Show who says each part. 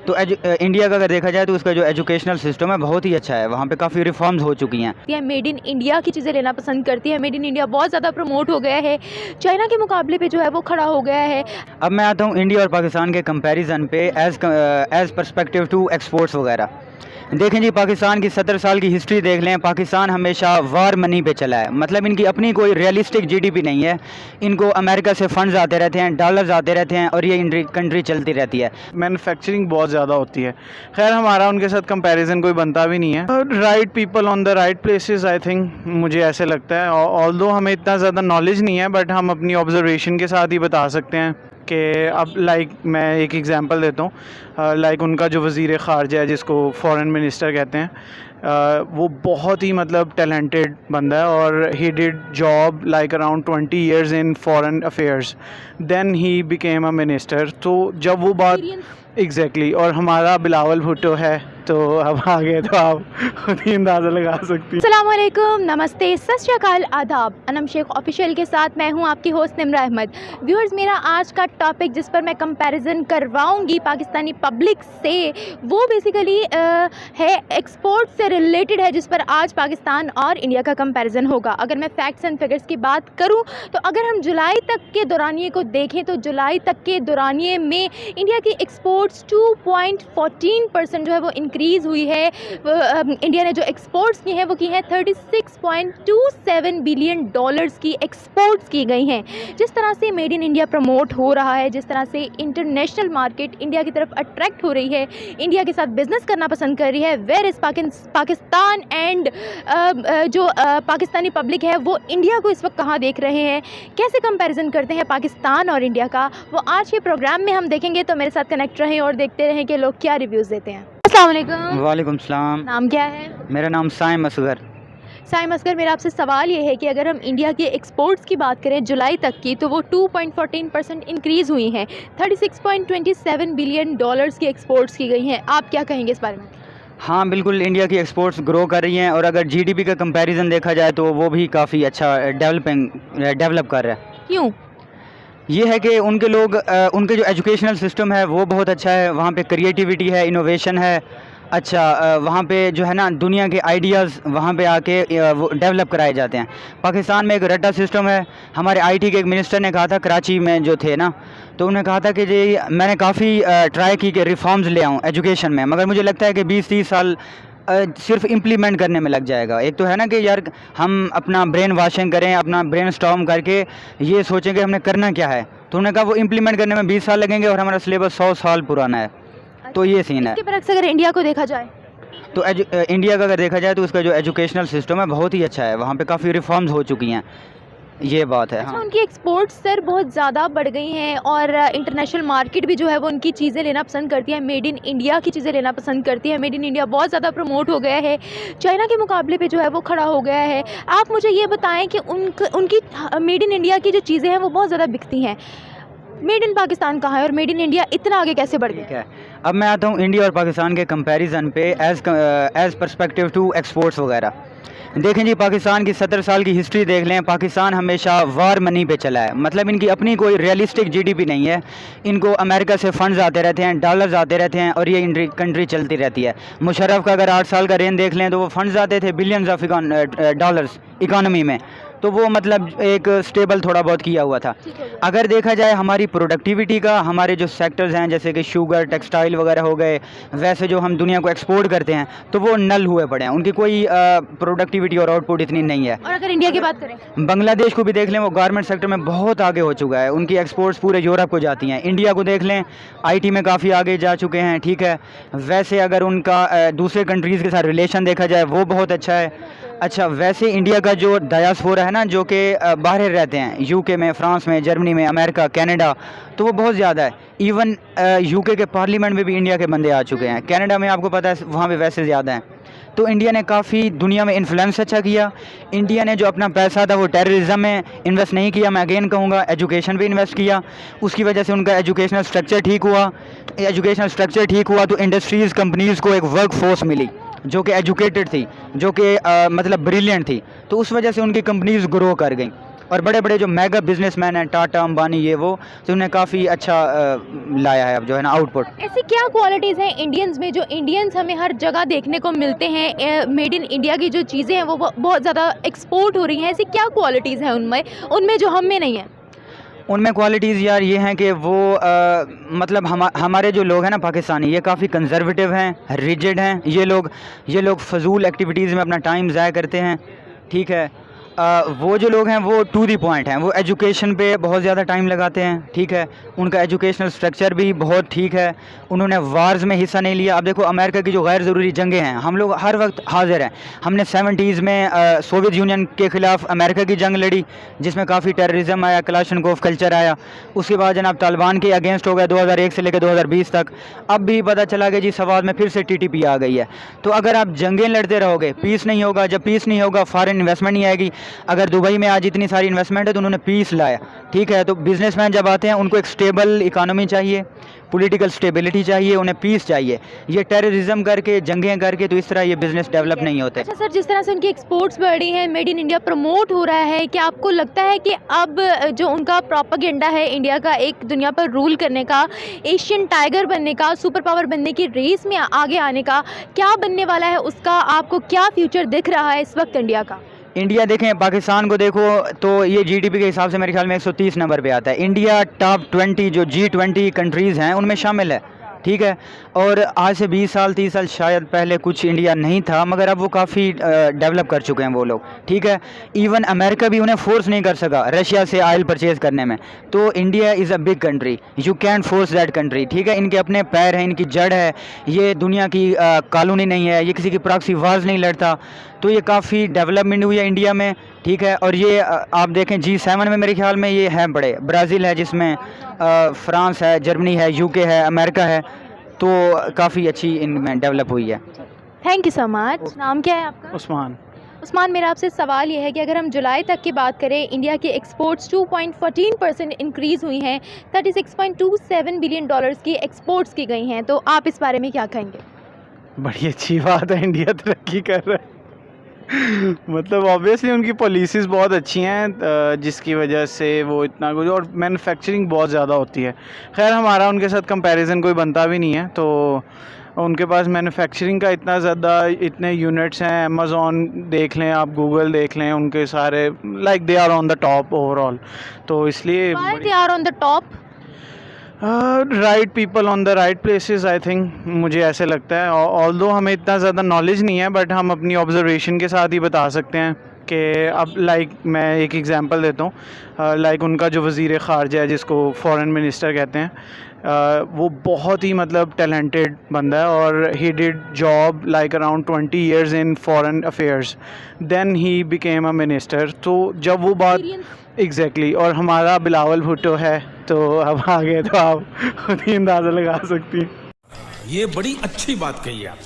Speaker 1: तो इंडिया का अगर देखा जाए तो उसका जो एजुकेशनल सिस्टम है बहुत ही अच्छा है, वहाँ पे काफ़ी रिफॉर्म्स हो चुकी हैं।
Speaker 2: मेड इन इंडिया की चीज़ें लेना पसंद करती है। मेड इन इंडिया बहुत ज़्यादा प्रमोट हो गया है, चाइना के मुकाबले पे जो है वो खड़ा हो गया है।
Speaker 1: अब मैं आता हूँ इंडिया और पाकिस्तान के कंपैरिजन पे एज़ पर्सपेक्टिव टू एक्सपोर्ट्स वगैरह। देखें जी, पाकिस्तान की 70 साल की हिस्ट्री देख लें, पाकिस्तान हमेशा वार मनी पे चला है। मतलब इनकी अपनी कोई रियलिस्टिक जीडीपी नहीं है, इनको अमेरिका से फंड्स आते रहते हैं, डॉलर्स आते रहते हैं और ये कंट्री चलती रहती है।
Speaker 3: मैन्युफैक्चरिंग बहुत ज़्यादा होती है। खैर हमारा उनके साथ कंपैरिजन कोई बनता भी नहीं है। Right people on the right places, I think, मुझे ऐसे लगता है। ऑल्दो हमें इतना ज़्यादा नॉलेज नहीं है, बट हम अपनी ऑब्जर्वेशन के साथ ही बता सकते हैं कि अब मैं एक एग्जांपल देता हूँ। उनका जो वज़ीर ख़ारजा है, जिसको फॉरेन मिनिस्टर कहते हैं, वो बहुत ही मतलब टैलेंटेड बंदा है और he did job around 20 years in foreign affairs, then he became a minister. तो जब वो बात एग्जैक्टली और हमारा बिलावल भुट्टो है, तो अब आगे तो आप खुद ही अंदाज़ा लगा सकती हैं।
Speaker 2: अस्सलाम वालेकुम, नमस्ते, सत श्री अकाल, आदाब। अनम शेख ऑफिशियल के साथ मैं हूं आपकी होस्ट निम्रा अहमद। व्यूअर्स, मेरा आज का टॉपिक जिस पर मैं कंपैरिजन करवाऊंगी पाकिस्तानी पब्लिक से, वो बेसिकली है एक्सपोर्ट से रिलेटेड है, जिस पर आज पाकिस्तान और इंडिया का कंपैरिजन होगा। अगर मैं फैक्ट्स एंड फिगर्स की बात करूं तो अगर हम जुलाई तक के दौरानिए को देखें तो जुलाई तक के दौरानिए में इंडिया की एक्सपोर्ट्स 2.14% जो है वो इंक्रीज़ हुई है। इंडिया ने जो एक्सपोर्ट्स की हैं वो की हैं 36.27 बिलियन डॉलर्स की एक्सपोर्ट्स की गई हैं। जिस तरह से मेड इन इंडिया प्रमोट हो रहा है, जिस तरह से इंटरनेशनल मार्केट इंडिया की तरफ अट्रैक्ट हो रही है, इंडिया के साथ बिजनेस करना पसंद कर रही है, वेयर इज़ पाकिस्तान एंड जो पाकिस्तानी पब्लिक है वो इंडिया को इस वक्त कहाँ देख रहे हैं, कैसे कंपैरिजन करते हैं पाकिस्तान और इंडिया का, वो आज के प्रोग्राम में हम देखेंगे। तो मेरे साथ कनेक्ट रहें और देखते रहें कि लोग क्या रिव्यूज़ देते हैं। अस्सलाम वालेकुम।
Speaker 1: वालेकुम सलाम।
Speaker 2: नाम क्या है?
Speaker 1: मेरा नाम साइम असगर।
Speaker 2: साइम असगर, मेरा आपसे सवाल ये है कि अगर हम इंडिया के एक्सपोर्ट्स की बात करें जुलाई तक की, तो वो 2.14% इंक्रीज़ हुई हैं, 36.27 बिलियन डॉलर्स की एक्सपोर्ट्स की गई हैं। आप क्या कहेंगे इस बारे में?
Speaker 1: हाँ बिल्कुल, इंडिया की एक्सपोर्ट्स ग्रो कर रही हैं और अगर जीडीपी का कंपैरिजन देखा जाए तो वो भी काफ़ी अच्छा डेवलप कर रहा है।
Speaker 2: क्यों?
Speaker 1: ये है कि उनके जो एजुकेशनल सिस्टम है वो बहुत अच्छा है, वहाँ पे क्रिएटिविटी है, इनोवेशन है। अच्छा, वहाँ पे जो है ना दुनिया के आइडियाज़ वहाँ पे आके वो डेवलप कराए जाते हैं। पाकिस्तान में एक रट्टा सिस्टम है। हमारे आईटी के एक मिनिस्टर ने कहा था कराची में जो थे ना, तो उन्होंने कहा था कि जी मैंने काफ़ी ट्राई की कि रिफॉर्म्स ले आऊँ एजुकेशन में, मगर मुझे लगता है कि 20-30 साल सिर्फ इम्प्लीमेंट करने में लग जाएगा। एक तो है ना कि यार हम अपना ब्रेन वॉशिंग करें, अपना ब्रेन स्टॉर्म करके ये सोचें कि हमने करना क्या है, तो उन्होंने कहा वो इम्प्लीमेंट करने में 20 साल लगेंगे और हमारा सिलेबस 100 साल पुराना है। तो ये सीन है।
Speaker 2: इसके बरक्स अगर इंडिया को देखा जाए
Speaker 1: तो इंडिया का अगर देखा जाए तो उसका जो एजुकेशनल सिस्टम है बहुत ही अच्छा है, वहाँ पे काफ़ी रिफॉर्म्स हो चुकी हैं, ये बात है।
Speaker 2: अच्छा,
Speaker 1: हाँ,
Speaker 2: उनकी एक्सपोर्ट्स सर बहुत ज़्यादा बढ़ गई हैं और इंटरनेशनल मार्केट भी जो है वो उनकी चीज़ें लेना पसंद करती है, मेड इन इंडिया की चीज़ें लेना पसंद करती है। मेड इन इंडिया बहुत ज़्यादा प्रमोट हो गया है, चाइना के मुकाबले पे जो है वो खड़ा हो गया है। आप मुझे ये बताएं कि उनकी मेड इन इंडिया की जो चीज़ें हैं वो बहुत ज़्यादा बिकती हैं, मेड इन पाकिस्तान कहाँ है और मेड इन इंडिया इतना आगे कैसे बढ़
Speaker 1: ठीक
Speaker 2: गया?
Speaker 1: है। अब मैं आता हूँ इंडिया और पाकिस्तान के कंपैरिजन पे एज़ पर्सपेक्टिव टू एक्सपोर्ट्स वगैरह। देखें जी, पाकिस्तान की 70 साल की हिस्ट्री देख लें, पाकिस्तान हमेशा वार मनी पे चला है। मतलब इनकी अपनी कोई रियलिस्टिक जीडीपी नहीं है, इनको अमेरिका से फंड्स आते रहते हैं, डॉलर्स आते रहते हैं और ये कंट्री चलती रहती है। मुशर्रफ का अगर 8 साल का रेन देख लें तो वो फंड्स आते थे बिलियंस ऑफ डॉलर्स इकानमी में, तो वो मतलब एक स्टेबल थोड़ा बहुत किया हुआ था। अगर देखा जाए हमारी प्रोडक्टिविटी का, हमारे जो सेक्टर्स हैं जैसे कि शुगर, टेक्सटाइल वगैरह हो गए, वैसे जो हम दुनिया को एक्सपोर्ट करते हैं तो वो नल हुए पड़े हैं, उनकी कोई प्रोडक्टिविटी और आउटपुट इतनी नहीं है।
Speaker 2: और अगर इंडिया की बात करें,
Speaker 1: बांग्लादेश को भी देख लें, वो गारमेंट सेक्टर में बहुत आगे हो चुका है, उनकी एक्सपोर्ट्स पूरे यूरोप को जाती हैं। इंडिया को देख लें, आईटी में काफ़ी आगे जा चुके हैं, ठीक है। वैसे अगर उनका दूसरे कंट्रीज़ के साथ रिलेशन देखा जाए वो बहुत अच्छा है। अच्छा, वैसे इंडिया का जो डायस्पोरा है ना, जो कि बाहर रहते हैं, यूके में, फ्रांस में, जर्मनी में, अमेरिका, कनाडा, तो वो बहुत ज़्यादा है। इवन यूके के पार्लियामेंट में भी इंडिया के बंदे आ चुके हैं। कनाडा में आपको पता है वहाँ पे वैसे ज़्यादा हैं। तो इंडिया ने काफ़ी दुनिया में इन्फ्लुएंस अच्छा किया। इंडिया ने जो अपना पैसा था वो टेररिज्म में इन्वेस्ट नहीं किया, मैं अगेन कहूँगा एजुकेशन पे इन्वेस्ट किया। उसकी वजह से उनका एजुकेशनल स्ट्रक्चर ठीक हुआ तो इंडस्ट्रीज़, कंपनीज़ को एक वर्क फोर्स मिली जो कि एजुकेटेड थी, जो कि मतलब ब्रिलियंट थी, तो उस वजह से उनकी कंपनीज ग्रो कर गई। और बड़े बड़े जो मेगा बिजनेसमैन हैं, टाटा, अंबानी, ये वो, तो उन्हें काफ़ी अच्छा लाया है अब जो है ना आउटपुट।
Speaker 2: ऐसी क्या क्वालिटीज़ हैं इंडियंस में जो इंडियंस हमें हर जगह देखने को मिलते हैं? मेड इन इंडिया की जो चीज़ें हैं वो बहुत ज़्यादा एक्सपोर्ट हो रही हैं, ऐसी क्या क्वालिटीज़ हैं उनमें उनमें जो हम में नहीं है?
Speaker 1: उनमें क्वालिटीज़ यार ये हैं कि वो मतलब हमारे जो लोग हैं ना पाकिस्तानी, ये काफ़ी कंजर्वेटिव हैं, रिजिड हैं। ये लोग फजूल एक्टिविटीज़ में अपना टाइम ज़ाया करते हैं, ठीक है। वो जो लोग हैं वो टू दी पॉइंट हैं, वो एजुकेशन पे बहुत ज़्यादा टाइम लगाते हैं, ठीक है। उनका एजुकेशनल स्ट्रक्चर भी बहुत ठीक है। उन्होंने वार्स में हिस्सा नहीं लिया। अब देखो अमेरिका की जो गैर ज़रूरी जंगें हैं, हम लोग हर वक्त हाजिर हैं। हमने 70s में सोवियत यूनियन के ख़िलाफ़ अमेरिका की जंग लड़ी, जिसमें काफ़ी टेररिज्म आया, क्लाशनकोफ कल्चर आया। उसके बाद जनाब तालिबान के अगेंस्ट हो गया 2001 से लेकर 2020 तक। अब भी पता चला कि जी सवाद में फिर से TTP आ गई है। तो अगर आप जंगें लड़ते रहोगे, पीस नहीं होगा। जब पीस नहीं होगा, फॉरेन इन्वेस्टमेंट नहीं आएगी। अगर दुबई में आज इतनी सारी इन्वेस्टमेंट है तो उन्होंने पीस लाया, ठीक है। तो बिजनेसमैन जब आते हैं उनको एक स्टेबल इकानमी चाहिए, पॉलिटिकल स्टेबिलिटी चाहिए, उन्हें पीस चाहिए। ये टेररिज्म करके, जंगें करके, तो इस तरह ये बिज़नेस डेवलप नहीं होते।
Speaker 2: अच्छा सर, जिस तरह से उनकी एक्सपोर्ट्स बढ़ रही हैं, मेड इन इंडिया प्रमोट हो रहा है, क्या आपको लगता है कि अब जो उनका प्रोपेगेंडा है इंडिया का एक दुनिया पर रूल करने का, एशियन टाइगर बनने का, सुपर पावर बनने की रेस में आगे आने का, क्या बनने वाला है उसका आपको क्या फ्यूचर दिख रहा है इस वक्त इंडिया का?
Speaker 1: इंडिया देखें, पाकिस्तान को देखो तो ये GDP के हिसाब से मेरे ख्याल में 130 नंबर पे आता है। इंडिया टॉप 20 जो G20 कंट्रीज़ हैं उनमें शामिल है, ठीक है। और आज से 20 साल 30 साल शायद पहले कुछ इंडिया नहीं था, मगर अब वो काफ़ी डेवलप कर चुके हैं वो लोग, ठीक है। इवन अमेरिका भी उन्हें फोर्स नहीं कर सका रशिया से ऑयल परचेज़ करने में। तो India is a big country, you can force that country, ठीक है। इनके अपने पैर हैं, इनकी जड़ है, ये दुनिया की कॉलोनी नहीं है, ये किसी की प्रॉक्सी वार्स नहीं लड़ता। तो ये काफ़ी डेवलपमेंट हुई है इंडिया में, ठीक है। और ये आप देखें G7 में मेरे ख्याल में ये हैं बड़े, ब्राज़ील है जिसमें फ्रांस है, जर्मनी है, UK है, अमेरिका है। तो काफ़ी अच्छी इनमें डेवलप हुई है।
Speaker 2: Thank you so much. नाम क्या है आपका?
Speaker 3: उस्मान।
Speaker 2: उस्मान, मेरा आपसे सवाल ये है कि अगर हम जुलाई तक की बात करें, इंडिया के एक्सपोर्ट्स 2.14% इंक्रीज़ हुई हैं, $36.27 बिलियन की एक्सपोर्ट्स की गई हैं, तो आप इस बारे में क्या कहेंगे?
Speaker 3: बड़ी अच्छी बात है, इंडिया तरक्की कर रहा है। मतलब ऑब्वियसली उनकी पॉलिसीज़ बहुत अच्छी हैं, जिसकी वजह से वो इतना कुछ, और मैन्युफैक्चरिंग बहुत ज़्यादा होती है। खैर हमारा उनके साथ कंपैरिजन कोई बनता भी नहीं है, तो उनके पास मैन्युफैक्चरिंग का इतना ज़्यादा, इतने यूनिट्स हैं। अमेज़ॉन देख लें आप, गूगल देख लें, उनके सारे like they are on the top overall. तो इसलिए
Speaker 2: they are on the top.
Speaker 3: Right people on the right places, I think, मुझे ऐसे लगता है। ऑल्दो हमें इतना ज़्यादा नॉलेज नहीं है, बट हम अपनी ऑब्जर्वेशन के साथ ही बता सकते हैं कि अब लाइक मैं एक एग्जांपल देता हूँ। लाइक उनका जो वज़ीर ख़ारजा है, जिसको फॉरेन मिनिस्टर कहते हैं, वो बहुत ही मतलब टैलेंटेड बंदा है, और he did job like around 20 years in foreign affairs, then he became a minister. तो जब वो बात एग्जैक्टली और हमारा बिलावल भुट्टो है, तो अब आगे तो आप खुद ही अंदाज़ा लगा सकती हैं।
Speaker 4: ये बड़ी अच्छी बात कही आप।